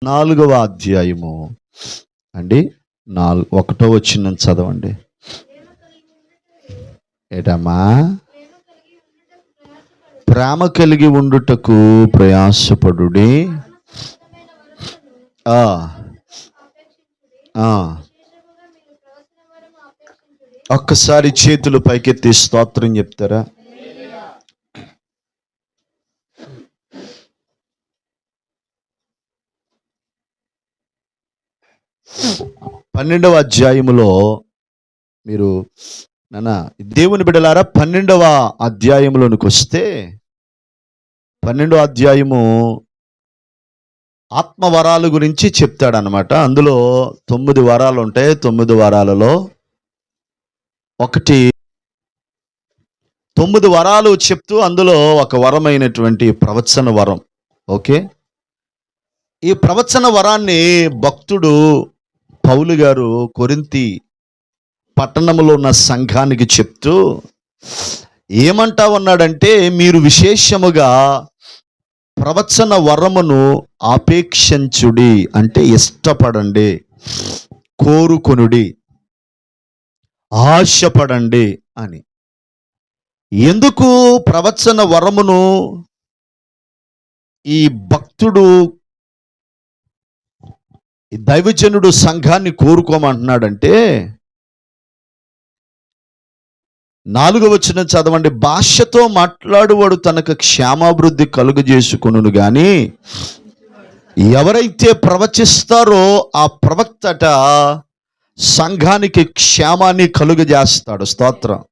4వ అధ్యాయము అండి 1వ వచనం చదవండి. ఏటమ్మా? ప్రేమ కలిగి ఉండుటకు ప్రయాసపడుడి. ఒక్కసారి చేతులు పైకెత్తి స్తోత్రం చెప్తారా? 12వ అధ్యాయములో మీరు నాన్న దేవుని బిడ్డలారా 12వ అధ్యాయంలోనికి వస్తే 12వ అధ్యాయము ఆత్మవరాల గురించి చెప్తాడనమాట. అందులో 9 వరాలు ఉంటాయి. 9 వరాలలో ఒకటి 9 వరాలు చెప్తూ అందులో ఒక వరమైనటువంటి ప్రవచన వరం. ఓకే, ఈ ప్రవచన వరాన్ని భక్తుడు పౌలు గారు కొరింథీ పట్టణంలో ఉన్న సంఘానికి చెప్తూ ఏమంటా ఉన్నాడంటే, మీరు విశేషముగా ప్రవచన వరమును ఆపేక్షించుడి, అంటే ఇష్టపడండి, కోరుకొనుడి, ఆశపడండి అని. ఎందుకు ప్రవచన వరమును ఈ భక్తుడు ఈ దైవజనుడు సంఘాన్ని కోరుకోమంటున్నాడంటే, 4వ వచనం చదవండి. భాషతో మాట్లాడువాడు తనకు క్షేమాభివృద్ధి కలుగజేసుకొనును గాని ఎవరైతే ప్రవచిస్తారో ఆ ప్రవక్తట సంఘానికి క్షేమాన్ని కలుగజేస్తాడు. స్తోత్రం,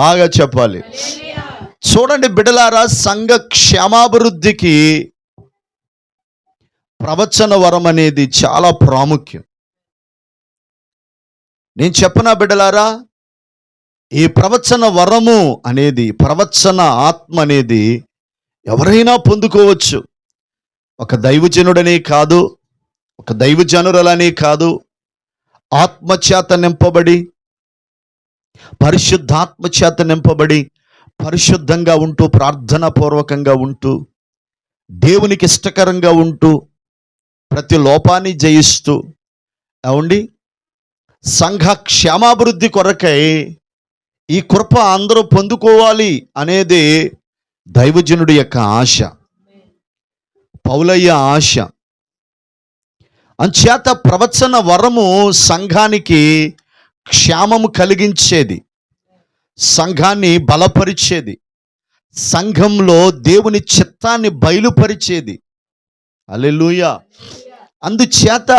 బాగా చెప్పాలి. చూడండి బిడ్డలారా, సంఘ క్షేమాభివృద్ధికి ప్రవచన వరం అనేది చాలా ప్రాముఖ్యం. నేను చెప్పనా బిడ్డలారా, ఈ ప్రవచన వరము అనేది, ప్రవచన ఆత్మ అనేది ఎవరైనా పొందుకోవచ్చు. ఒక దైవజనుడనే కాదు, ఒక దైవజనురాలనే కాదు, ఆత్మచేత నింపబడి, పరిశుద్ధాత్మ చేత నింపబడి, పరిశుద్ధంగా ఉంటూ, ప్రార్థనా పూర్వకంగా ఉంటూ, దేవునికి ఇష్టకరంగా ఉంటూ, ప్రతి లోపాన్ని జయిస్తూ అవండి సంఘ క్షేమాభివృద్ధి కొరకై ఈ కృప అందరూ పొందుకోవాలి అనేది దైవజనుడి యొక్క ఆశ, పౌలయ్య ఆశ. అంచేత ప్రవచన వరము సంఘానికి క్షేమము కలిగించేది, సంఘాన్ని బలపరిచేది, సంఘంలో దేవుని చిత్తాన్ని బయలుపరిచేది. హల్లెలూయా. అందుచేత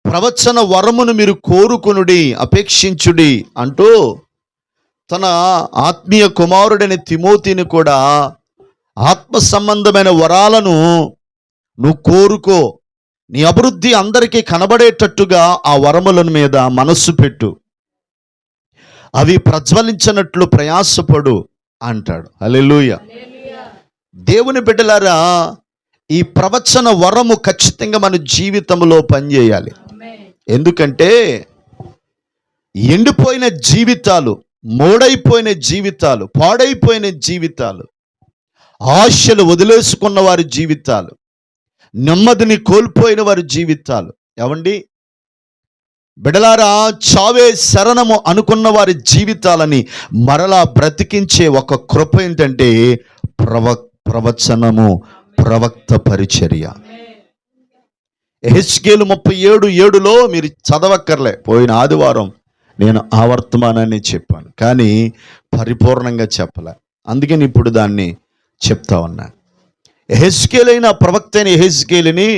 ప్రవచన వరమును మీరు కోరుకొనుడి, అపేక్షించుడి అంటూ తన ఆత్మీయ కుమారుడైన తిమోతిని కూడా ఆత్మ సంబంధమైన వరాలను నువ్వు కోరుకో, నీ అభివృద్ధి అందరికీ కనబడేటట్టుగా ఆ వరముల మీద మనస్సు పెట్టు, అవి ప్రజ్వలించినట్లు ప్రయాసపడు అంటాడు. హల్లెలూయా. దేవుని బిడ్డలారా, ఈ ప్రవచన వరము ఖచ్చితంగా మన జీవితంలో పనిచేయాలి. ఎందుకంటే ఎండిపోయిన జీవితాలు, మోడైపోయిన జీవితాలు, పాడైపోయిన జీవితాలు, ఆశలు వదిలేసుకున్న వారి జీవితాలు, నెమ్మదిని కోల్పోయిన వారి జీవితాలు, ఏమండి బిడలారా, చావే శరణము అనుకున్న వారి జీవితాలని మరలా బ్రతికించే ఒక కృప ఏంటంటే ప్రవచనము, ప్రవక్త పరిచర్య. యెహెజ్కేలు 37:7లో మీరు చదవక్కర్లే, పోయిన ఆదివారం నేను ఆ వర్తమానాన్ని చెప్పాను, కానీ పరిపూర్ణంగా చెప్పలే, అందుకని ఇప్పుడు దాన్ని చెప్తా ఉన్నా. యెహెజ్కేలైన ప్రవక్త అయిన యెహెజ్కేలుని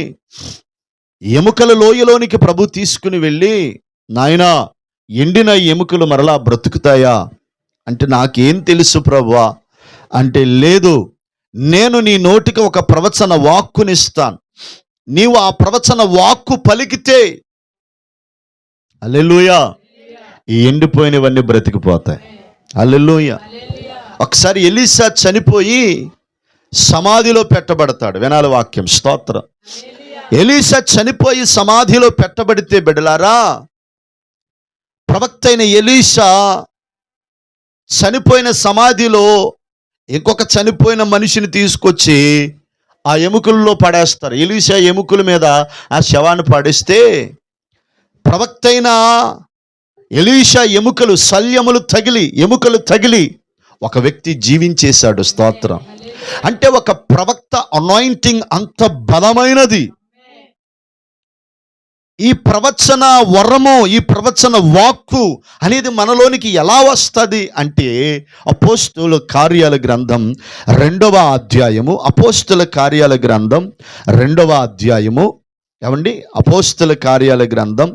ఎముకల లోయలోనికి ప్రభు తీసుకుని వెళ్ళి, నాయనా ఎండిన ఎముకలు మరలా బ్రతుకుతాయా అంటే, నాకేం తెలుసు ప్రభువా అంటే, లేదు, నేను నీ నోటికి ఒక ప్రవచన వాక్కునిస్తాను, నీవు ఆ ప్రవచన వాక్కు పలికితే హల్లెలూయా ఈ ఎండిపోయినవన్నీ బ్రతికిపోతాయి. హల్లెలూయా. ఒకసారి ఎలీషా చనిపోయి సమాధిలో పెట్టబడతాడు. వినాలి వాక్యం. స్తోత్రం. ఎలీషా చనిపోయి సమాధిలో పెట్టబడితే బిడ్డలారా, ప్రవక్త అయిన ఎలీషా చనిపోయిన సమాధిలో ఇంకొక చనిపోయిన మనిషిని తీసుకొచ్చి ఆ ఎముకల్లో పడేస్తారు. ఎలీషా ఎముకల మీద ఆ శవాన్ని పడేస్తే ప్రవక్త అయిన ఎలీషా ఎముకలు తగిలి ఒక వ్యక్తి జీవించేశాడు. స్తోత్రం. అంటే ఒక ప్రవక్త అనాయింటింగ్ అంత బలమైనది. ఈ ప్రవచన వరము, ఈ ప్రవచన వాక్కు అనేది మనలోనికి ఎలా వస్తుంది అంటే అపోస్తుల కార్యాల గ్రంథం 2వ అధ్యాయము, అపోస్తుల కార్యాల గ్రంథం 2వ అధ్యాయము. ఏమండి? అపోస్తుల కార్యాల గ్రంథం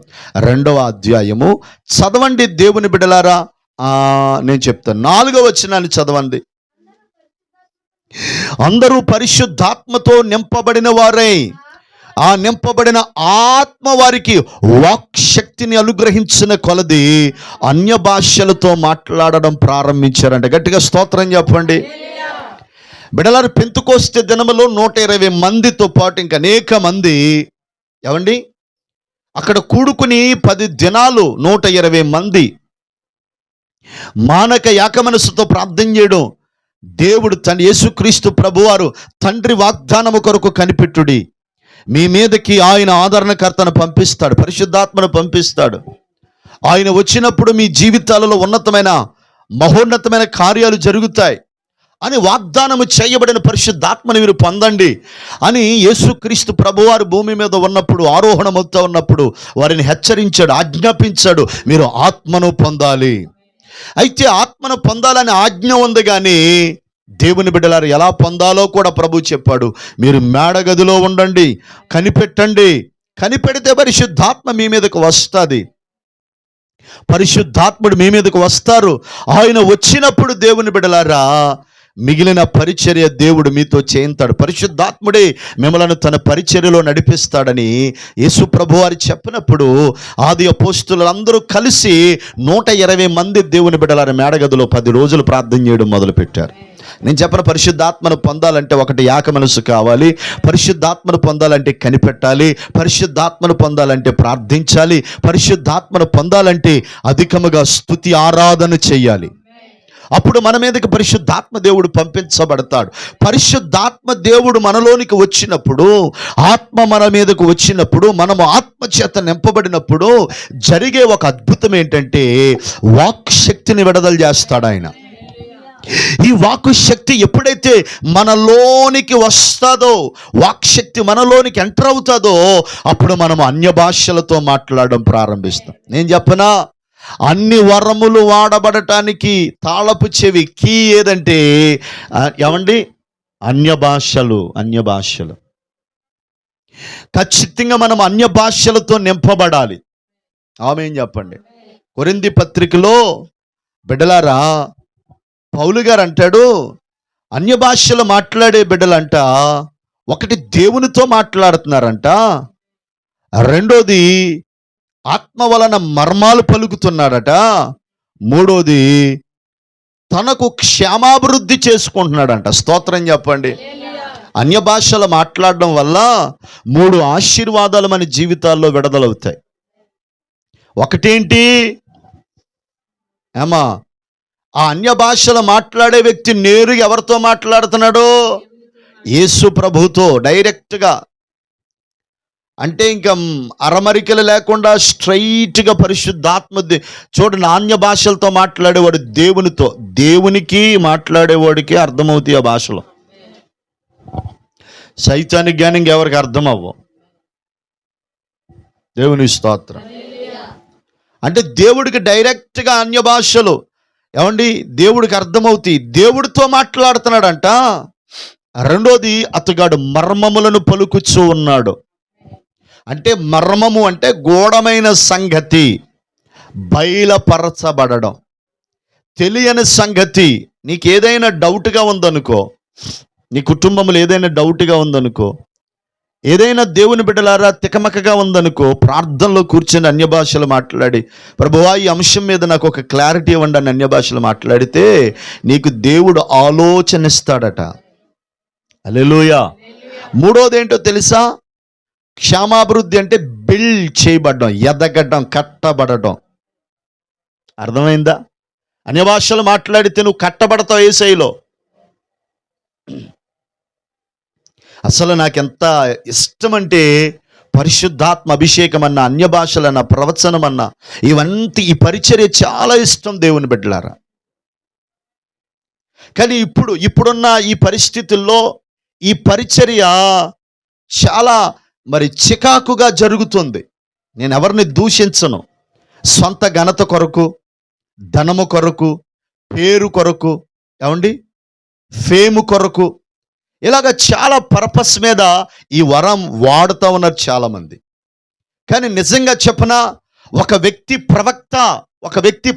2వ అధ్యాయము చదవండి దేవుని బిడ్డలారా. నేను చెప్తాను, 4వ వచనాన్ని చదవండి. అందరూ పరిశుద్ధాత్మతో నింపబడిన వారై, ఆ నింపబడిన ఆత్మ వారికి వాక్శక్తిని అనుగ్రహించిన కొలది అన్య భాషలతో మాట్లాడడం ప్రారంభించారంట. గట్టిగా స్తోత్రం చెప్పండి. బిడలారు, పెంతుకోస్తే దినములో 120 మందితో పాటు ఇంక అనేక మంది ఏమండి అక్కడ కూడుకుని 10 దినాలు 120 మంది మానక ఏకమనస్సుతో ప్రార్థన చేయడం. దేవుడు యేసుక్రీస్తు ప్రభువారు తండ్రి వాగ్దానము కొరకు కనిపెట్టుడి, మీ మీదకి ఆయన ఆదరణకర్తను పంపిస్తాడు, పరిశుద్ధాత్మను పంపిస్తాడు. ఆయన వచ్చినప్పుడు మీ జీవితాలలో మహోన్నతమైన కార్యాలు జరుగుతాయి అని వాగ్దానము చేయబడిన పరిశుద్ధాత్మను మీరు పొందండి అని యేసుక్రీస్తు ప్రభువారు భూమి మీద ఉన్నప్పుడు, ఆరోహణమవుతూ ఉన్నప్పుడు వారిని హెచ్చరించాడు, ఆజ్ఞాపించాడు, మీరు ఆత్మను పొందాలి. అయితే ఆత్మను పొందాలని ఆజ్ఞ ఉంది, కానీ దేవుని బిడ్డలారు ఎలా పొందాలో కూడా ప్రభు చెప్పాడు. మీరు మేడగదిలో ఉండండి, కనిపెడితే పరిశుద్ధాత్మ మీ మీదకు వస్తుంది. పరిశుద్ధాత్ముడు మీ మీదకు వస్తారు. ఆయన వచ్చినప్పుడు దేవుని బిడ్డలారా మిగిలిన పరిచర్య దేవుడు మీతో చేయింతాడు. పరిశుద్ధాత్ముడే మిమ్మల్ని తన పరిచర్యలో నడిపిస్తాడని యేసు ప్రభువారు చెప్పినప్పుడు ఆది అపోస్తులందరూ కలిసి 120 మంది దేవుని బిడ్డలారా మేడగదిలో 10 రోజులు ప్రార్థన చేయడం మొదలుపెట్టారు. నేను చెప్పిన పరిశుద్ధాత్మను పొందాలంటే ఒకటి యాక మనసు కావాలి, పరిశుద్ధాత్మను పొందాలంటే కనిపెట్టాలి, పరిశుద్ధాత్మను పొందాలంటే ప్రార్థించాలి, పరిశుద్ధాత్మను పొందాలంటే అధికముగా స్తుతి ఆరాధన చేయాలి. అప్పుడు మన మీదకి పరిశుద్ధాత్మ దేవుడు పంపించబడతాడు. పరిశుద్ధాత్మ దేవుడు మనలోనికి వచ్చినప్పుడు, ఆత్మ మన మీదకు వచ్చినప్పుడు, మనము ఆత్మ చేత నింపబడినప్పుడు జరిగే ఒక అద్భుతం ఏంటంటే వాక్ శక్తిని విడుదల చేస్తాడు ఆయన. ఈ వాక్కు శక్తి ఎప్పుడైతే మనలోనికి వస్తుందో, వాక్శక్తి మనలోనికి ఎంటర్ అవుతుందో, అప్పుడు మనం అన్య భాషలతో మాట్లాడడం ప్రారంభిస్తాం. నేను చెప్పనా, అన్ని వరములు వాడబడటానికి తాళపు చెవి కీ ఏదంటే ఏమండి అన్య భాషలు. ఖచ్చితంగా మనం అన్య భాషలతో నింపబడాలి. ఆమేన్ చెప్పండి. కొరింథీ పత్రికలో బిడ్డలారా పౌలు గారు అంటాడు, అన్య భాషలు మాట్లాడే బిడ్డలంట ఒకటి దేవునితో మాట్లాడుతున్నారంట, రెండోది ఆత్మ వలన మర్మాలు పలుకుతున్నాడట, మూడోది తనకు క్షేమాభివృద్ధి చేసుకుంటున్నాడంట. స్తోత్రం చెప్పండి. అన్య భాషలు మాట్లాడడం వల్ల 3 ఆశీర్వాదాలు మన జీవితాల్లో విడుదలవుతాయి. ఒకటేంటి ఏమా, ఆ అన్య భాషలు మాట్లాడే వ్యక్తి నేరుగా ఎవరితో మాట్లాడుతున్నాడు? యేసు ప్రభుతో డైరెక్ట్గా. అంటే ఇంకా అరమరికలు లేకుండా స్ట్రైట్గా పరిశుద్ధాత్మ చూడండి. అన్య భాషలతో మాట్లాడేవాడు దేవునితో, దేవునికి మాట్లాడేవాడికి అర్థమవుతాయి ఆ భాషలో. సైతానికి జ్ఞానం ఇంకెవరికి అర్థం అవ్వవు. దేవుని స్తోత్రం. అంటే దేవుడికి డైరెక్ట్గా అన్య భాషలు ఏమండి దేవుడికి అర్థమవుతాయి, దేవుడితో మాట్లాడుతున్నాడంట. రెండోది అతగాడు మర్మములను పలుకుచూ ఉన్నాడు. అంటే మర్మము అంటే గూఢమైన సంగతి బయలుపరచబడడం, తెలియని సంగతి. నీకు ఏదైనా డౌట్గా ఉందనుకో, నీ కుటుంబంలో ఏదైనా డౌట్గా ఉందనుకో, ఏదైనా దేవుని బిడ్డలారా తికమకగా ఉందనుకో, ప్రార్థనలో కూర్చొని అన్య భాషలు మాట్లాడి, ప్రభువా ఈ అంశం మీద నాకు ఒక క్లారిటీ ఇవ్వండి అని అన్య భాషలు మాట్లాడితే నీకు దేవుడు ఆలోచన ఇస్తాడట. హల్లెలూయా. మూడోది ఏంటో తెలుసా? క్షేమాభివృద్ధి అంటే బిల్డ్ చేయబడడం, ఎదగడం, కట్టబడడం. అర్థమైందా? అన్య భాషలు మాట్లాడితే నువ్వు కట్టబడతావు యేసయ్యలో. అసలు నాకెంత ఇష్టం అంటే పరిశుద్ధాత్మ అభిషేకం అన్న, అన్య భాషలన్న, ప్రవచనం అన్న, ఈ పరిచర్య చాలా ఇష్టం దేవుని బిడ్డలారా. కానీ ఇప్పుడున్న ఈ పరిస్థితుల్లో ఈ పరిచర్య చాలా చికాకుగా జరుగుతుంది. నేను ఎవరిని దూషించను. సొంత ఘనత కొరకు, ధనము కొరకు, పేరు కొరకు, ఫేము కొరకు, ఇలాగ చాలా పర్పస్ మీద ఈ వరం వాడుతూ ఉన్నారు చాలామంది. కానీ నిజంగా చెప్పనా, ఒక వ్యక్తి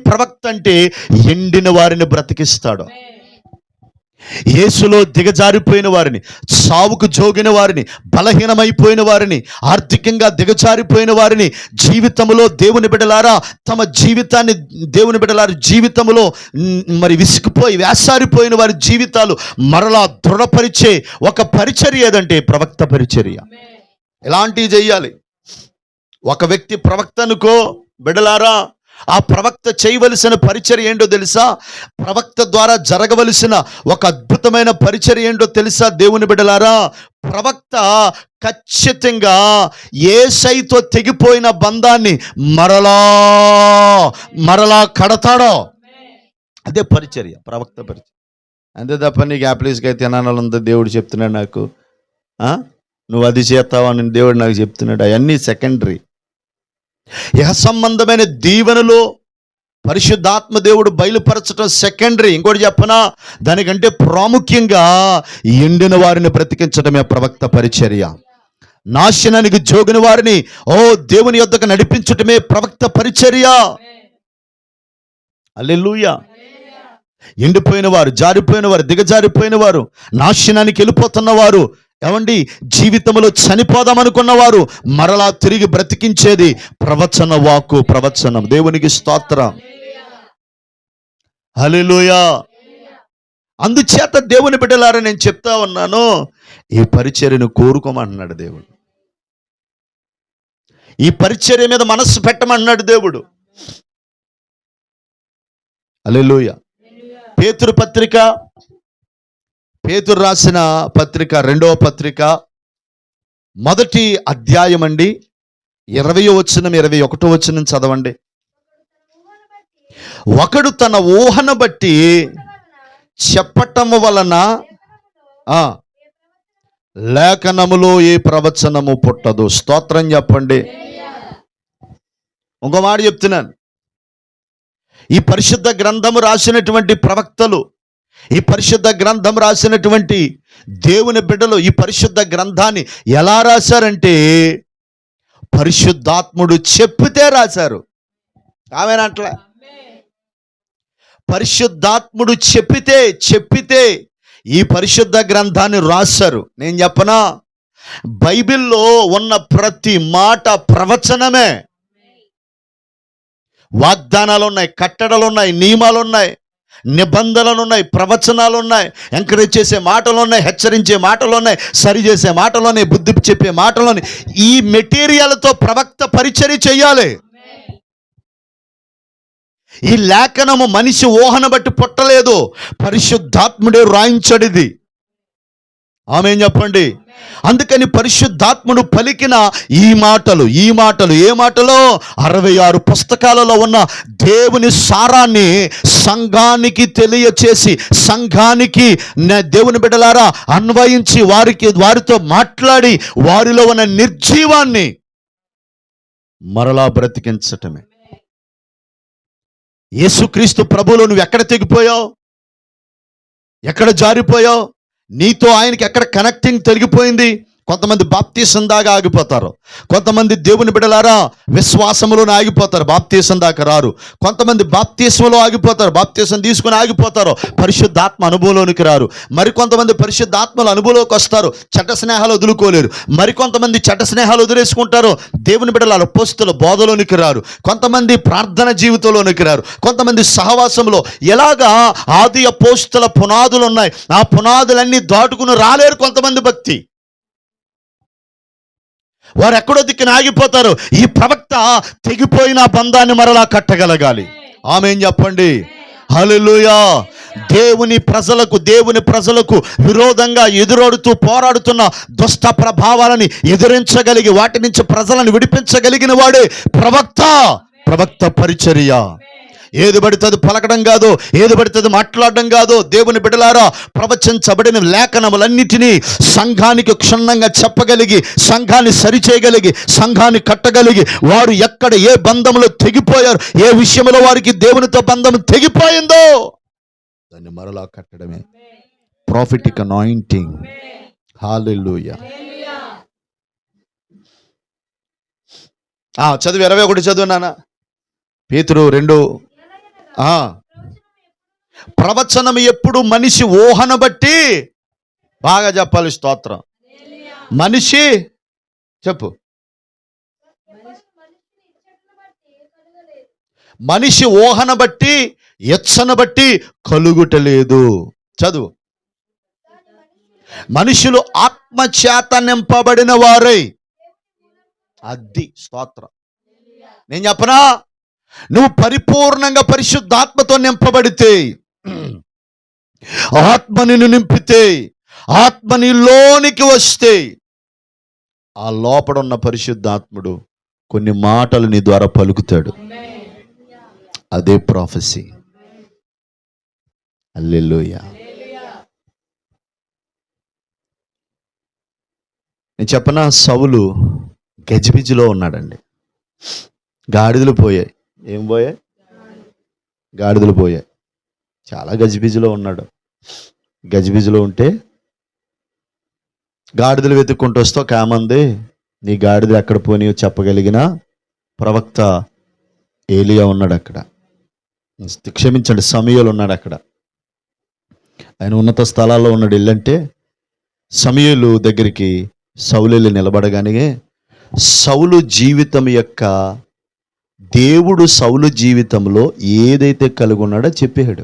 ప్రవక్త అంటే ఎండిన వారిని బ్రతికిస్తాడు. యేసులో దిగజారిపోయిన వారిని, సావుకు జోగిన వారిని, బలహీనమైపోయిన వారిని, ఆర్థికంగా దిగజారిపోయిన వారిని, జీవితంలో దేవుని బిడ్డలారా తమ జీవితాన్ని జీవితంలో విసిగిపోయి వేసారిపోయిన వారి జీవితాలు మరలా దృఢపరిచే ఒక పరిచర్య ఏదంటే ప్రవక్త పరిచర్య. ఎలాంటివి చెయ్యాలి? ఒక వ్యక్తి ప్రవక్త అనుకో బిడ్డలారా, ఆ ప్రవక్త చేయవలసిన పరిచర్య ఏంటో తెలుసా? ప్రవక్త ద్వారా జరగవలసిన ఒక అద్భుతమైన పరిచర్య ఏంటో తెలుసా దేవుని బిడ్డలారా? ప్రవక్త ఖచ్చితంగా యేసయ్యతో తెగిపోయిన బంధాన్ని మరలా కడతాడో అదే పరిచర్య, ప్రవక్త పరిచర్య. అంతే తప్ప నీకు యాప్లీస్కి అయితే తినాలంతా దేవుడు చెప్తున్నాడు నాకు, నువ్వు అది చేస్తావా అని దేవుడు నాకు చెప్తున్నాడు. అవన్నీ సెకండరీ. యహ సంబంధమైన దీవెనలో పరిశుద్ధాత్మ దేవుడు బయలుపరచడం సెకండరీ. ఇంకోటి చెప్పనా, దానికంటే ప్రాముఖ్యంగా ఎండిన వారిని బ్రతికించడమే ప్రవక్త పరిచర్య. నాశనానికి జోగిన వారిని దేవుని యొద్దకు నడిపించటమే ప్రవక్త పరిచర్య. హల్లెలూయా. ఎండిపోయిన వారు, జారిపోయిన వారు, దిగజారిపోయిన వారు, నాశనానికి వెళ్ళిపోతున్న వారు, జీవితంలో చనిపోదామనుకున్న వారు మరలా తిరిగి బ్రతికించేది ప్రవచన వాక్కు, ప్రవచనం. దేవునికి స్తోత్రం. హల్లెలూయా. అందుచేత దేవుని బిడ్డలారా నేను చెప్తా ఉన్నాను, ఈ పరిచర్యను కోరుకోమన్నాడు దేవుడు. ఈ పరిచర్య మీద మనస్సు పెట్టమన్నాడు దేవుడు. హల్లెలూయా. పేతురు రాసిన పత్రిక 2వ పత్రిక 1వ అధ్యాయం 20వ వచనం 21వ వచనం చదవండి. ఒకడు తన ఊహను బట్టి చెప్పటము వలన లేఖనములో ఏ ప్రవచనము పుట్టదు. స్తోత్రం చెప్పండి. ఇంకో మాట చెప్తున్నాను, ఈ పరిశుద్ధ గ్రంథము రాసినటువంటి ప్రవక్తలు, ఈ పరిశుద్ధ గ్రంథం రాసినటువంటి దేవుని బిడ్డలు ఈ పరిశుద్ధ గ్రంథాన్ని ఎలా రాశారంటే పరిశుద్ధాత్ముడు చెప్పితే రాశారు. ఆమెనంట్లే, పరిశుద్ధాత్ముడు చెప్పితే ఈ పరిశుద్ధ గ్రంథాన్ని రాశారు. నేను చెప్పనా, బైబిల్లో ఉన్న ప్రతి మాట ప్రవచనమే. వాగ్దానాలు ఉన్నాయి, కట్టడలు ఉన్నాయి, నియమాలు ఉన్నాయి, నిబంధనలు ఉన్నాయి, ప్రవచనాలు ఉన్నాయి, ఎంకరేజ్ చేసే మాటలు ఉన్నాయి, హెచ్చరించే మాటలు ఉన్నాయి, సరి చేసే మాటలు ఉన్నాయి, బుద్ధి చెప్పే మాటలు ఉన్నాయి. ఈ మెటీరియల్తో ప్రవక్త పరిచర్య చేయాలి. ఈ లేఖనము మనిషి ఊహను బట్టి పుట్టలేదు, పరిశుద్ధాత్ముడే రాయించడిది. ఆమేన్ చెప్పండి. అందుకని పరిశుద్ధాత్ముడు పలికిన ఈ మాటలు ఏ మాటలో 66 పుస్తకాలలో ఉన్న దేవుని సారాన్ని సంఘానికి తెలియచేసి, సంఘానికి దేవుని బిడ్డలారా అన్వయించి, వారితో మాట్లాడి వారిలో ఉన్న నిర్జీవాన్ని మరలా బ్రతికించటమే. యేసుక్రీస్తు ప్రభువులో నువ్వు ఎక్కడ తెగిపోయావు, ఎక్కడ జారిపోయావు, నీతో ఆయనకి ఎక్కడ కనెక్టింగ్ తొలగిపోయింది? కొంతమంది బాప్తీసం దాకా ఆగిపోతారు, కొంతమంది దేవుని బిడ్డలారా విశ్వాసంలోనే ఆగిపోతారు, బాప్తీసం దాకా రారు. కొంతమంది బాప్తీసంలో ఆగిపోతారు, బాప్తీసం తీసుకుని ఆగిపోతారు, పరిశుద్ధాత్మ అనుభవంలోనికి రారు. మరికొంతమంది పరిశుద్ధాత్మల అనుభవంలోకి వస్తారు, చెడ్డ స్నేహాలు వదులుకోలేరు. మరికొంతమంది చెడ్డ స్నేహాలు వదిలేసుకుంటారు, దేవుని బిడ్డల అపోస్తుల బోధలోనికి రారు. కొంతమంది ప్రార్థన జీవితంలోనికి రారు, కొంతమంది సహవాసంలో. ఎలాగా ఆది అపోస్తుల పునాదులు ఉన్నాయి, ఆ పునాదులన్నీ దాటుకుని రాలేరు కొంతమంది భక్తి. వారు ఎక్కడో దిక్కున ఆగిపోతారు. ఈ ప్రవక్త తెగిపోయిన బంధాన్ని మరలా కట్టగలగాలి. ఆమేన్ చెప్పండి. హల్లెలూయా. దేవుని ప్రజలకు విరోధంగా ఎదురొడుతూ పోరాడుతున్న దుష్ట ప్రభావాలని ఎదిరించగలిగి వాటి నుంచి ప్రజలను విడిపించగలిగిన వాడే ప్రవక్త పరిచర్య. ఏది పడుతుంది పలకడం కాదు, ఏది పడుతుంది మాట్లాడడం కాదు. దేవుని బిడ్డలారా, ప్రవచించబడిన లేఖనములన్నిటినీ సంఘానికి క్షుణ్ణంగా చెప్పగలిగి, సంఘాన్ని సరిచేయగలిగి, సంఘాన్ని కట్టగలిగి, వారు ఎక్కడ ఏ బంధంలో తెగిపోయారు, ఏ విషయంలో వారికి దేవునితో బంధం తెగిపోయిందో దాన్ని మరలా కట్టడమే ప్రాఫిటిక్ అనాయింటింగ్. హల్లెలూయా. చదువు 21 చదువు నాన్న. పేతురు 2. ప్రవచనం ఎప్పుడు మనిషి ఊహను బట్టి, బాగా చెప్పాలి స్తోత్రం, మనిషి చెప్పు, మనిషి ఊహను బట్టి ఇచ్చను బట్టి కలుగుటలేదు. చదువు. మనుషులు ఆత్మచేత నింపబడిన వారై, అది స్తోత్రం. నేను చెప్పనా, నువ్వు పరిపూర్ణంగా పరిశుద్ధాత్మతో నింపబడితే, ఆత్మ నిన్ను నింపితే, ఆత్మ నీలోనికి వస్తే, ఆ లోపల ఉన్న పరిశుద్ధాత్ముడు కొన్ని మాటలు నీ ద్వారా పలుకుతాడు. అదే ప్రాఫెసీ. హల్లెలూయా. నేను చెప్పనా, సౌలు గజిబిజిలో ఉన్నాడండి. గాడిదలు పోయాయి. ఏం పోయాయి? గాడిదలు పోయాయి. చాలా గజిబిజిలో ఉన్నాడు. గజిబిజిలో ఉంటే గాడిదలు వెతుక్కుంటూ వస్తే కామంది, నీ గాడిదలు ఎక్కడ పోనీ చెప్పగలిగిన ప్రవక్త ఏలియా ఉన్నాడు అక్కడ. క్షమించండి, సమూయేలు ఉన్నాడు అక్కడ. ఆయన ఉన్నత స్థలాల్లో ఉన్నాడు. వెళ్ళంటే సమూయేలు దగ్గరికి సౌలు వెళ్ళి నిలబడగానే, సౌలు జీవితం యొక్క దేవుడు సౌలు జీవితంలో ఏదైతే కలిగి ఉన్నాడో చెప్పాడు.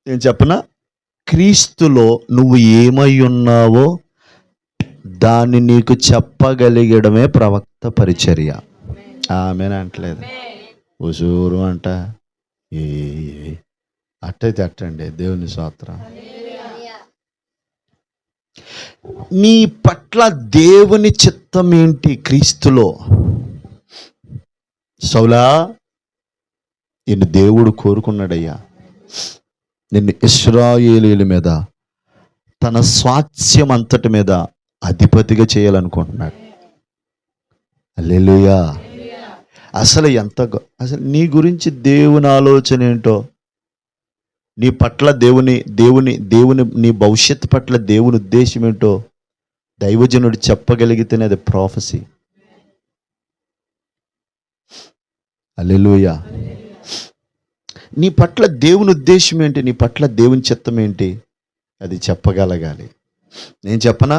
నేను చెప్పనా, క్రీస్తులో నువ్వు ఏమై ఉన్నావో దాన్ని నీకు చెప్పగలిగడమే ప్రవక్త పరిచర్య. ఆమెను అంటలేదు, ఉసూరు అంట, అట్టయితే అట్టండి. దేవుని స్తోత్రం. నీ పట్ల దేవుని చిత్తం ఏంటి క్రీస్తులో? సౌలా, నిన్ను దేవుడు కోరుకున్నాడయ్యా, నిన్ను ఇశ్రాయేలీయుల మీద, తన స్వాస్థ్యం అంతటి మీద అధిపతిగా చేయాలనుకుంటున్నాడు. హల్లెలూయా. అసలు నీ గురించి దేవుని ఆలోచన ఏంటో, నీ పట్ల దేవుని నీ భవిష్యత్తు పట్ల దేవుని ఉద్దేశం ఏంటో దైవజనుడు చెప్పగలిగితేనే అది ప్రాఫెసీ. హల్లెలూయా. నీ పట్ల దేవుని ఉద్దేశం ఏంటి, నీ పట్ల దేవుని చిత్తం ఏంటి, అది చెప్పగలగాలి. నేను చెప్పనా,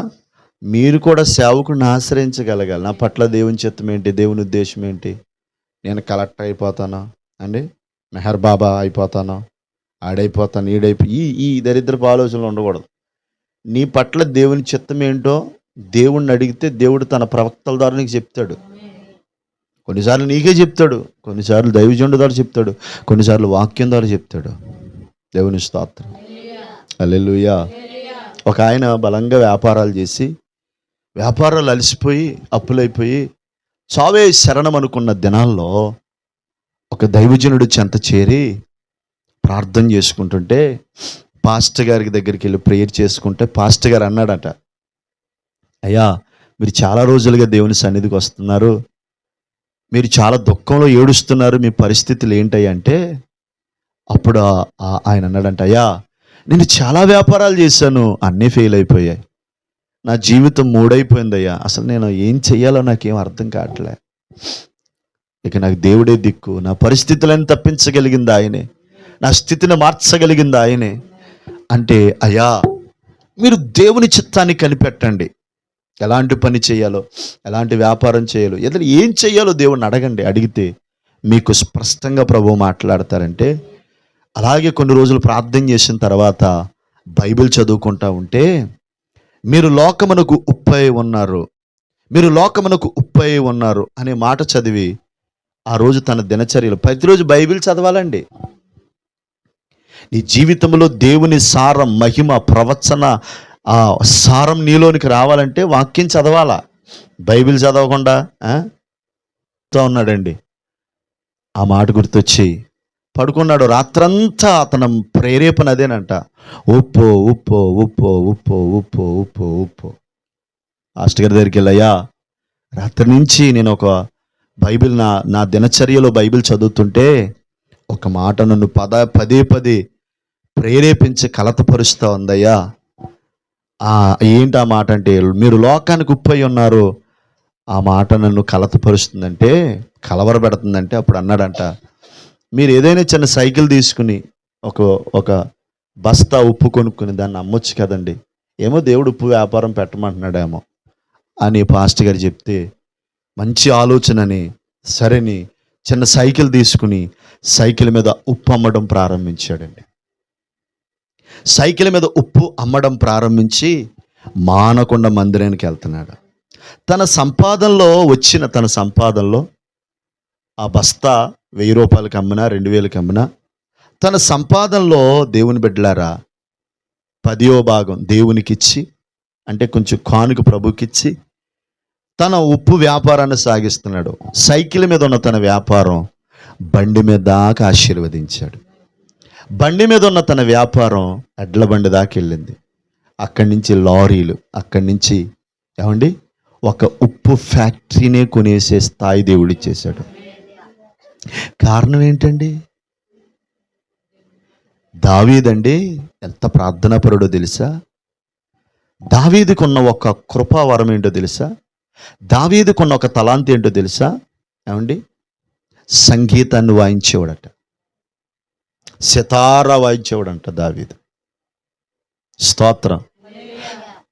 మీరు కూడా సేవకుడిని ఆశ్రయించగలగాలి. నా పట్ల దేవుని చిత్తం ఏంటి, దేవుని ఉద్దేశం ఏంటి, నేను కలెక్టర్ అయిపోతానా అండి, మెహర్ బాబా అయిపోతానా, ఆడైపోతాను, ఈ దరిద్రపు ఆలోచనలు ఉండకూడదు. నీ పట్ల దేవుని చిత్తం ఏంటో దేవుణ్ణి అడిగితే దేవుడు తన ప్రవక్తల ద్వారా నీకు చెప్తాడు. కొన్నిసార్లు నీకే చెప్తాడు, కొన్నిసార్లు దైవజనుడి ద్వారా చెప్తాడు, కొన్నిసార్లు వాక్యం ద్వారా చెప్తాడు. దేవుని స్తోత్రం. హల్లెలూయా. ఒక ఆయన బలంగా వ్యాపారాలు చేసి, వ్యాపారాలు అలసిపోయి అప్పులైపోయి చావే శరణం అనుకున్న దినాల్లో ఒక దైవజనుడు చెంత చేరి ప్రార్థన చేసుకుంటుంటే, పాస్టర్ గారికి దగ్గరికి వెళ్ళి ప్రేయర్ చేసుకుంటే పాస్టర్ గారు అన్నాడట, అయ్యా మీరు చాలా రోజులుగా దేవుని సన్నిధికి వస్తున్నారు, మీరు చాలా దుఃఖంలో ఏడుస్తున్నారు, మీ పరిస్థితులు ఏంటయ్యా అంటే, అప్పుడు ఆయన అన్నాడంట, అయ్యా నేను చాలా వ్యాపారాలు చేశాను, అన్నీ ఫెయిల్ అయిపోయాయి, నా జీవితం మూడైపోయిందయ్యా, అసలు నేను ఏం చెయ్యాలో నాకేం అర్థం కావట్లే, ఇక నాకు దేవుడే దిక్కు, నా పరిస్థితులను తప్పించగలిగింది ఆయనే, నా స్థితిని మార్చగలిగింది ఆయనే అంటే, అయ్యా మీరు దేవుని చిత్తాన్ని కనిపెట్టండి, ఎలాంటి పని చేయాలో, ఎలాంటి వ్యాపారం చేయాలో, ఏం చేయాలో దేవుణ్ణి అడగండి. అడిగితే మీకు స్పష్టంగా ప్రభువు మాట్లాడతారంటే, అలాగే కొన్ని రోజులు ప్రార్థన చేసిన తర్వాత బైబిల్ చదువుకుంటా ఉంటే, మీరు లోకమునకు ఉప్పై ఉన్నారు, మీరు లోకమునకు ఉప్పై ఉన్నారు అనే మాట చదివి ఆ రోజు తన దినచర్యలు ప్రతిరోజు బైబిల్ చదవాలండి. నీ జీవితంలో దేవుని సారం, మహిమ, ప్రవచన ఆ సారం నీలోనికి రావాలంటే వాక్యం చదవాలా. బైబిల్ చదవకుండా ఉన్నాడండి. ఆ మాట గుర్తొచ్చి పడుకున్నాడు. రాత్రంతా అతను ప్రేరేపణ అదేనంట. ఉప్పు ఉప్పు ఉప్పు ఉప్పు ఉప్పు ఉప్పు ఉప్పు. మాస్టర్ గారి దగ్గరికి వెళ్ళయ్యా, రాత్రి నుంచి నేను ఒక బైబిల్ నా దినచర్యలో బైబిల్ చదువుతుంటే ఒక మాట నన్ను పదే పదే ప్రేరేపించి కలతపరుస్తూ ఉందయ్యా. ఏంటి ఆ మాట అంటే, మీరు లోకానికి ఉప్పు అయి ఉన్నారు. ఆ మాట నన్ను కలతపరుస్తుందంటే, కలవరపెడుతుందంటే అప్పుడు అన్నాడంట, మీరు ఏదైనా చిన్న సైకిల్ తీసుకుని ఒక బస్తా ఉప్పు కొనుక్కుని దాన్ని అమ్మొచ్చు కదండి. ఏమో దేవుడు ఉప్పు వ్యాపారం పెట్టమంటున్నాడేమో అని పాస్టర్ గారు చెప్తే, మంచి ఆలోచనని సరేని చిన్న సైకిల్ తీసుకుని సైకిల్ మీద ఉప్పు అమ్మడం ప్రారంభించాడండి. సైకిల్ మీద ఉప్పు అమ్మడం ప్రారంభించి మానకొండ మందిరానికి వెళ్తున్నాడు. తన సంపాదనలో ఆ బస్తా 1000 రూపాయలకి అమ్మినా 2000కి అమ్మినా, తన సంపాదనలో దేవుని బిడ్డలారా 10వ భాగం దేవునికి ఇచ్చి, అంటే కొంచెం కానుక ప్రభుకిచ్చి తన ఉప్పు వ్యాపారాన్ని సాగిస్తున్నాడు. సైకిల్ మీద ఉన్న తన వ్యాపారం బండి మీద దాకా ఆశీర్వదించాడు. బండి మీద ఉన్న తన వ్యాపారం ఎడ్ల బండి దాకా వెళ్ళింది. అక్కడి నుంచి లారీలు, అక్కడి నుంచి ఏమండి ఒక ఉప్పు ఫ్యాక్టరీనే కొనేసే స్థాయి దేవుడు ఇచ్చేశాడు. కారణం ఏంటండి? దావీదండి ఎంత ప్రార్థనాపరుడో తెలుసా? దావీదుకున్న ఒక కృపావరం ఏంటో తెలుసా? దావీదుకున్న ఒక తలాంతి ఏంటో తెలుసా? ఏమండి, సంగీతాన్ని వాయించేవాడట, సితారా వాయించేవాడంట దావీదు. స్తోత్రం.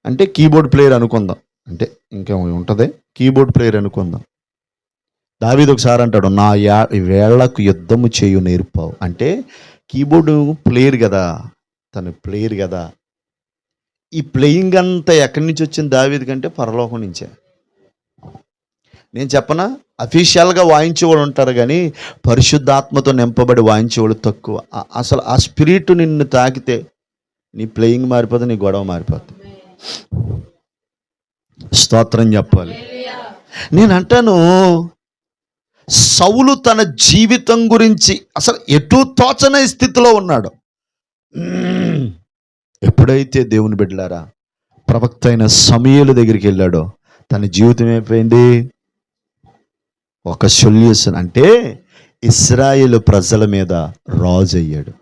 అంటే కీబోర్డ్ ప్లేయర్ అనుకుందాం, అంటే ఇంకా ఉంటుంది, కీబోర్డ్ ప్లేయర్ అనుకుందాం. దావీదు ఒకసారి అంటాడు, నా వేళ్లకు యుద్ధము చేయు నేర్పావు. అంటే కీబోర్డు ప్లేయర్ కదా, తను ప్లేయర్ కదా. ఈ ప్లేయింగ్ అంతా ఎక్కడి నుంచి వచ్చింది దావీదు కంటే? పరలోకం నుంచే. నేను చెప్పనా, అఫీషియల్గా వాయించేవాడు ఉంటారు కానీ పరిశుద్ధాత్మతో నింపబడి వాయించేవాడు తక్కువ. అసలు ఆ స్పిరిట్ నిన్ను తాకితే నీ ప్లేయింగ్ మారిపోతుంది, నీ గొడవ మారిపోతుంది. స్తోత్రం చెప్పాలి. నేను అంటాను, సౌలు తన జీవితం గురించి అసలు ఎటు తోచని స్థితిలో ఉన్నాడు. ఎప్పుడైతే దేవుని బిడ్డలారా ప్రవక్త అయిన సమూయేలు దగ్గరికి వెళ్ళాడో తన జీవితం అయిపోయింది. ఒక సొల్యూషన్, అంటే ఇశ్రాయేలు ప్రజల మీద రాజు అయ్యాడు.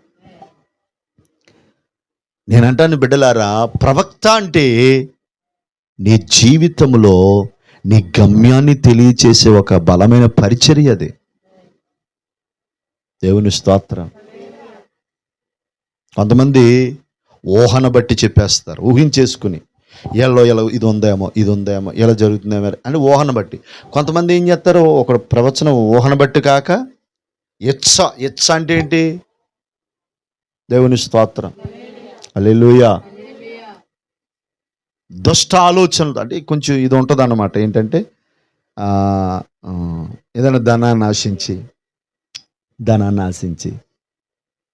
నేనంటాను బిడ్డలారా, ప్రవక్త అంటే నీ జీవితంలో నీ గమ్యాన్ని తెలియచేసే ఒక బలమైన పరిచర్య అది. దేవుని స్తోత్రం. కొంతమంది ఊహను బట్టి చెప్పేస్తారు, ఊహించేసుకుని ఎలా ఇది ఉందేమో ఎలా జరుగుతుందేమో అని ఊహను బట్టి. కొంతమంది ఏం చేస్తారు, ఒక ప్రవచనం ఊహను బట్టి కాక ఇచ్చ అంటే ఏంటి? దేవుని స్తోత్రం, హల్లెలూయా. దుష్ట ఆలోచనలు అంటే కొంచెం ఇది ఉంటుంది అన్నమాట. ఏంటంటే ఏదైనా ధనాన్ని ఆశించి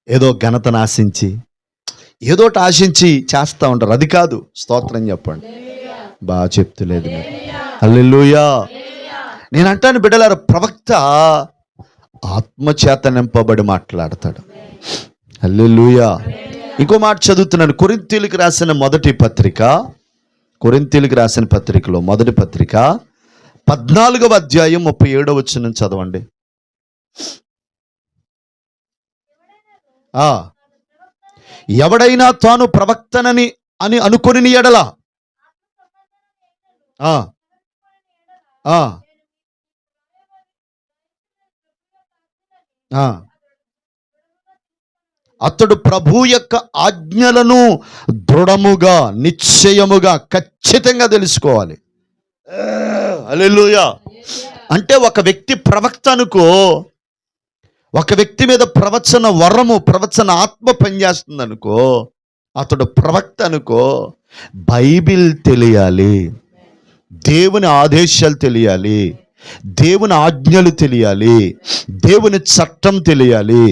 ఏదో ఘనతను ఆశించి ఏదోటి ఆశించి చేస్తూ ఉంటారు. అది కాదు. స్తోత్రం చెప్పండి. బాగా చెప్తులేదు మీరు. హల్లెలూయా. నేను అంటాను బిడ్డలారా, ప్రవక్త ఆత్మచేత నింపబడి మాట్లాడతాడు. హల్లెలూయా. ఇంకో మాట చదువుతున్నాను, కొరింథీయులకు రాసిన పత్రికలో మొదటి పత్రిక 14వ అధ్యాయం 37వ వచనం చదవండి. ఎవడైనా తాను ప్రవక్తనని అనుకొని ఎడల అతడు ప్రభు యొక్క ఆజ్ఞలను దృఢముగా, నిశ్చయముగా, ఖచ్చితంగా తెలుసుకోవాలి. హల్లెలూయా. అంటే ఒక వ్యక్తి ప్రవక్త అనుకో, ఒక వ్యక్తి మీద ప్రవచన వరము, ప్రవచన ఆత్మ పనిచేస్తుంది అనుకో, అతడు ప్రవక్త అనుకో, బైబిల్ తెలియాలి, దేవుని ఆదేశాలు తెలియాలి, దేవుని ఆజ్ఞలు తెలియాలి, దేవుని చట్టం తెలియాలి,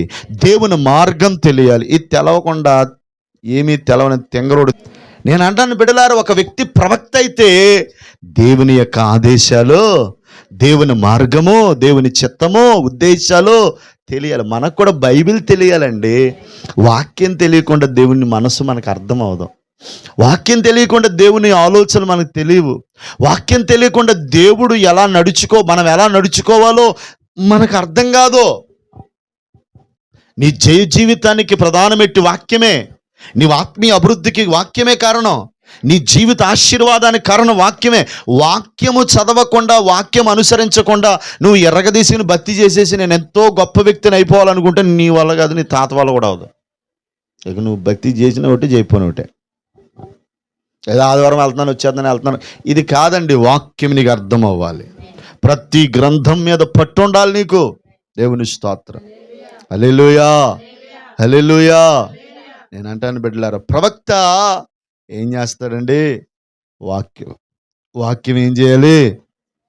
దేవుని మార్గం తెలియాలి. ఇది తెలవకుండా ఏమీ తెలవని తెంగరోడు. నేను అంటాను బిడ్డలారా, ఒక వ్యక్తి ప్రవక్త అయితే దేవుని యొక్క ఆదేశాలు, దేవుని మార్గము, దేవుని చిత్తము, ఉద్దేశాలు తెలియాలి. మనకు కూడా బైబిల్ తెలియాలండి. వాక్యం తెలియకుండా దేవుని మనసు మనకు అర్థం అవదు. వాక్యం తెలియకుండా దేవుని ఆలోచనలు మనకు తెలియవు. వాక్యం తెలియకుండా దేవుడు మనం ఎలా నడుచుకోవాలో మనకు అర్థం కాదు. నీ జయ జీవితానికి ప్రధానమెట్టి వాక్యమే. నీ ఆత్మీయ అభివృద్ధికి వాక్యమే కారణం. నీ జీవిత ఆశీర్వాదానికి కారణం వాక్యమే. వాక్యము చదవకుండా, వాక్యం అనుసరించకుండా నువ్వు ఎర్రగదీసిని భక్తి చేసేసి నేను ఎంతో గొప్ప వ్యక్తిని అయిపోవాలనుకుంటే నీ వల్ల కాదు, నీ తాత వల్ల కూడా అవదు. ఇక నువ్వు భక్తి చేసిన ఒకటి, చేయకపోయిన ఒకటే. ఏదో ఆదివారం వెళ్తున్నాను ఇది కాదండి. వాక్యం నీకు అర్థం అవ్వాలి. ప్రతి గ్రంథం మీద పట్టు ఉండాలి నీకు. దేవుని స్తోత్రం. హల్లెలూయా, హల్లెలూయా. నేను అంటాను బిడ్డలారా, ప్రవక్త ఏం చేస్తాడండి? వాక్యం ఏం చేయాలి?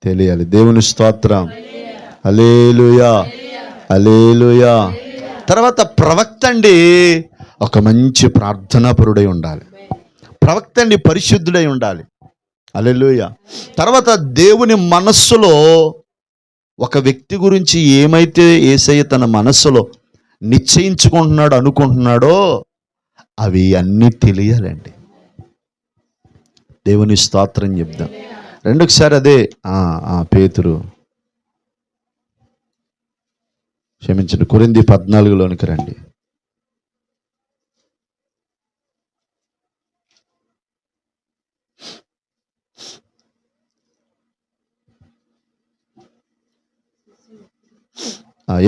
తెలియాలి. దేవుని స్తోత్రం. హల్లెలూయా, హల్లెలూయా. తర్వాత ప్రవక్త అండి ఒక మంచి ప్రార్థనాపరుడై ఉండాలి. ప్రవక్త అండి పరిశుద్ధుడై ఉండాలి. హల్లెలూయా. తర్వాత దేవుని మనస్సులో ఒక వ్యక్తి గురించి ఏమైతే యేసయ్య తన మనస్సులో నిశ్చయించుకుంటున్నాడో, అనుకుంటున్నాడో అవి అన్నీ తెలియాలండి. దేవుని స్తోత్రం చెప్దాం. రెండోసారి అదే పేతురు, క్షమించండి, కొరింథీ 14లోనికి రండి.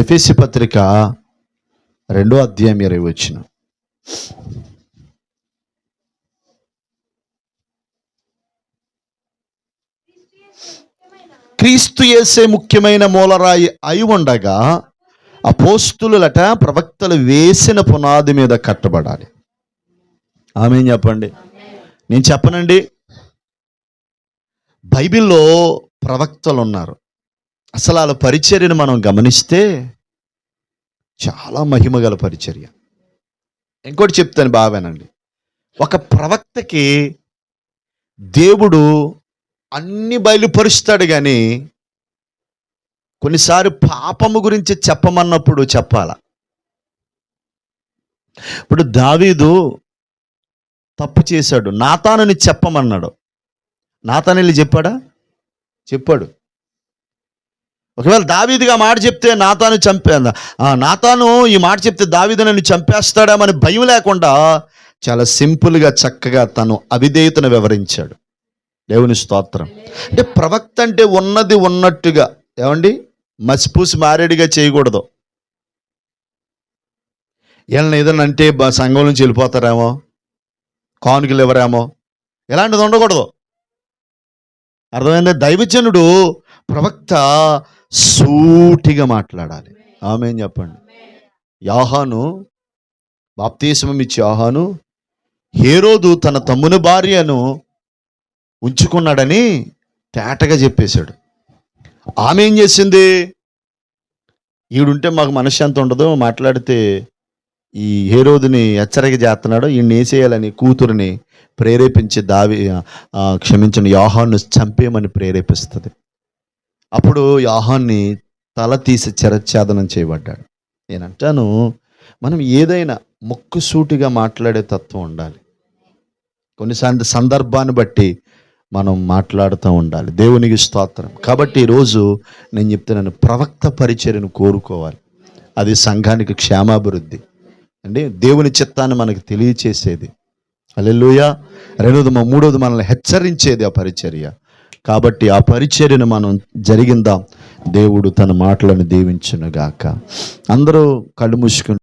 ఎఫెసీ పత్రిక 2వ అధ్యాయం 20వ వచనం. క్రీస్తు యేసే ముఖ్యమైన మూలరాయి అయి ఉండగా అపోస్తులులట ప్రవక్తలు వేసిన పునాది మీద కట్టబడాలి. ఆమేన్ చెప్పండి. నేను చెప్పనండి, బైబిల్లో ప్రవక్తలు ఉన్నారు. అసలు వాళ్ళ పరిచర్యను మనం గమనిస్తే చాలా మహిమగల పరిచర్య. ఇంకోటి చెప్తాను బావేనండి. ఒక ప్రవక్తకి దేవుడు అన్ని బయలుపరుస్తాడు, కానీ కొన్నిసారి పాపము గురించి చెప్పమన్నప్పుడు చెప్పాల. ఇప్పుడు దావీదు తప్పు చేశాడు, నాతానుని చెప్పమన్నాడు. నాతాను వెళ్ళి చెప్పాడా? చెప్పాడు. ఒకవేళ దావీదుగా మాట చెప్తే నాతాను ఈ మాట చెప్తే దావీదు నన్ను చంపేస్తాడేమని భయం లేకుండా చాలా సింపుల్గా చక్కగా తను అవిధేయతను వివరించాడు. దేవుని స్తోత్రం. అంటే ప్రవక్త అంటే ఉన్నది ఉన్నట్టుగా, ఏమండి, మసిపూసి మారేడిగా చేయకూడదు. వీళ్ళని ఏదన్నా అంటే సంఘం నుంచి వెళ్ళిపోతారేమో, కానుకలు ఎవరేమో, ఇలాంటిది ఉండకూడదు. అర్థమైందా? దైవజనుడు ప్రవక్త సూటిగా మాట్లాడాలి. ఆమేన్ చెప్పండి. యోహాను బాప్తిస్మం ఇచ్చి యోహాను హేరోదు తన తమ్ముని భార్యను ఉంచుకున్నాడని తేటగా చెప్పేశాడు. ఆమె ఏం చేసింది? ఈడుంటే మాకు మనశ్శాంతి ఉండదు, మాట్లాడితే ఈ హేరోదుని హెచ్చరిక చేస్తున్నాడు, ఈయన్ని వేసేయాలని కూతురుని ప్రేరేపించి యోహాను చంపేయమని ప్రేరేపిస్తుంది. అప్పుడు యోహాన్ని తల తీసి శిరచ్ఛేదనం చేయబడ్డాడు. నేనంటాను, మనం ఏదైనా ముక్కుసూటిగా మాట్లాడే తత్వం ఉండాలి. కొన్నిసార్లు సందర్భాన్ని బట్టి మనం మాట్లాడుతూ ఉండాలి. దేవునికి స్తోత్రం. కాబట్టి ఈరోజు నేను చెప్తున్నాను, ప్రవక్త పరిచర్యను కోరుకోవాలి. అది సంఘానికి క్షేమాభివృద్ధి అండి, దేవుని చిత్తాన్ని మనకు తెలియచేసేది. హల్లెలూయా. మూడోది మనల్ని హెచ్చరించేది ఆ పరిచర్య. కాబట్టి ఆ పరిచర్యను మనం జరిగిందాం. దేవుడు తన మాటలను దీవించునుగాక. అందరూ కళ్ళు మూసుకుని